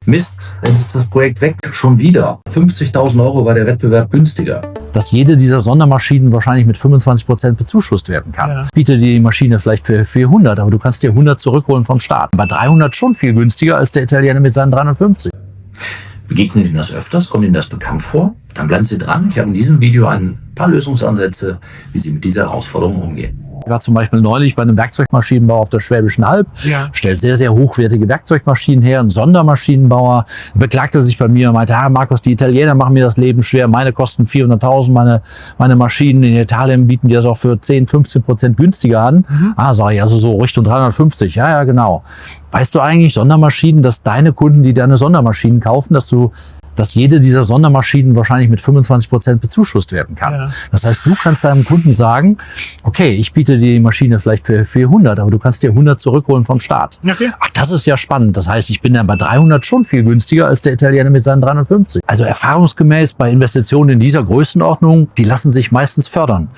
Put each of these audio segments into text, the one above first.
Mist, jetzt ist das Projekt weg, schon wieder. 50.000 € war der Wettbewerb günstiger. Dass jede dieser Sondermaschinen wahrscheinlich mit 25% bezuschusst werden kann. Ja. Biete dir die Maschine vielleicht für 400, aber du kannst dir 100 zurückholen vom Staat. Bei 300 schon viel günstiger als der Italiener mit seinen 350. Begegnen Ihnen das öfters? Kommt Ihnen das bekannt vor? Dann bleiben Sie dran. Ich habe in diesem Video ein paar Lösungsansätze, wie Sie mit dieser Herausforderung umgehen. Ich war zum Beispiel neulich bei einem Werkzeugmaschinenbauer auf der Schwäbischen Alb, stellt sehr, sehr hochwertige Werkzeugmaschinen her, ein Sondermaschinenbauer, beklagte sich bei mir und meinte, Markus, die Italiener machen mir das Leben schwer, meine kosten 400.000, meine Maschinen in Italien bieten die das auch für 10-15% günstiger an. Sag ich, also so Richtung 350, ja, genau. Weißt du eigentlich, Sondermaschinen, dass deine Kunden, die deine Sondermaschinen kaufen, dass jede dieser Sondermaschinen wahrscheinlich mit 25% bezuschusst werden kann. Ja. Das heißt, du kannst deinem Kunden sagen, okay, ich biete dir die Maschine vielleicht für 400, aber du kannst dir 100 zurückholen vom Staat. Okay. Ach, das ist ja spannend. Das heißt, ich bin dann bei 300 schon viel günstiger als der Italiener mit seinen 350. Also erfahrungsgemäß bei Investitionen in dieser Größenordnung, die lassen sich meistens fördern.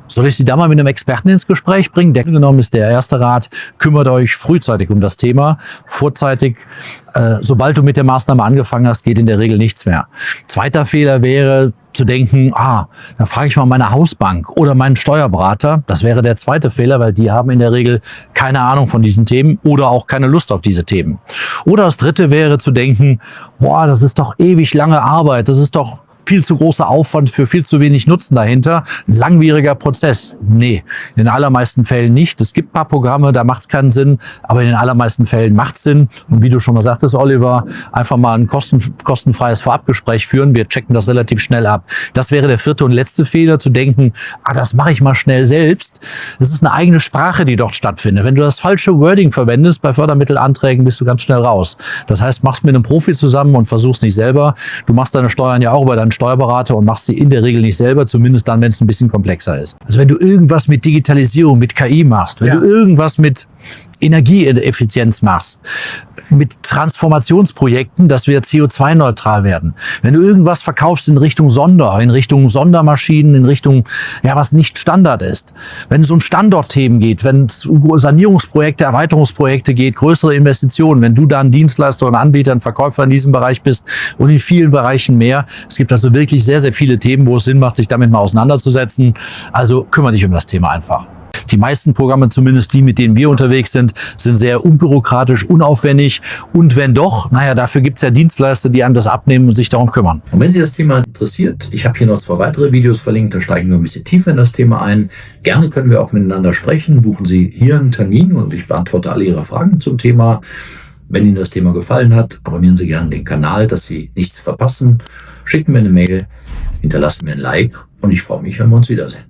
Soll ich Sie da mal mit einem Experten ins Gespräch bringen? Der genommen ist der erste Rat, kümmert euch frühzeitig um das Thema, vorzeitig. Sobald du mit der Maßnahme angefangen hast, geht in der Regel nichts mehr. Zweiter Fehler wäre zu denken, dann frage ich mal meine Hausbank oder meinen Steuerberater. Das wäre der zweite Fehler, weil die haben in der Regel keine Ahnung von diesen Themen oder auch keine Lust auf diese Themen. Oder das dritte wäre zu denken, das ist doch ewig lange Arbeit, das ist doch viel zu großer Aufwand für viel zu wenig Nutzen dahinter. Ein langwieriger Prozess. Nee, in den allermeisten Fällen nicht. Es gibt ein paar Programme, da macht es keinen Sinn, aber in den allermeisten Fällen macht es Sinn. Und wie du schon mal sagtest, Oliver, einfach mal ein kostenfreies Vorabgespräch führen. Wir checken das relativ schnell ab. Das wäre der vierte und letzte Fehler, zu denken, das mache ich mal schnell selbst. Das ist eine eigene Sprache, die dort stattfindet. Wenn du das falsche Wording verwendest bei Fördermittelanträgen, bist du ganz schnell raus. Das heißt, machst mit einem Profi zusammen und versuchst nicht selber. Du machst deine Steuern ja auch über deinen Steuerberater und machst sie in der Regel nicht selber, zumindest dann, wenn es ein bisschen komplexer ist. Also wenn du irgendwas mit Digitalisierung, mit KI machst, wenn du irgendwas mit Energieeffizienz machst, mit Transformationsprojekten, dass wir CO2-neutral werden. Wenn du irgendwas verkaufst in Richtung Sondermaschinen, in Richtung, was nicht Standard ist. Wenn es um Standortthemen geht, wenn es um Sanierungsprojekte, Erweiterungsprojekte geht, größere Investitionen, wenn du da ein Dienstleister, ein Anbieter, ein Verkäufer in diesem Bereich bist und in vielen Bereichen mehr. Es gibt also wirklich sehr, sehr viele Themen, wo es Sinn macht, sich damit mal auseinanderzusetzen. Also kümmere dich um das Thema einfach. Die meisten Programme, zumindest die, mit denen wir unterwegs sind sehr unbürokratisch, unaufwendig. Und wenn doch, dafür gibt's ja Dienstleister, die einem das abnehmen und sich darum kümmern. Und wenn Sie das Thema interessiert, ich habe hier noch 2 weitere Videos verlinkt, da steigen wir ein bisschen tiefer in das Thema ein. Gerne können wir auch miteinander sprechen. Buchen Sie hier einen Termin und ich beantworte alle Ihre Fragen zum Thema. Wenn Ihnen das Thema gefallen hat, abonnieren Sie gerne den Kanal, dass Sie nichts verpassen. Schicken mir eine Mail, hinterlassen mir ein Like und ich freue mich, wenn wir uns wiedersehen.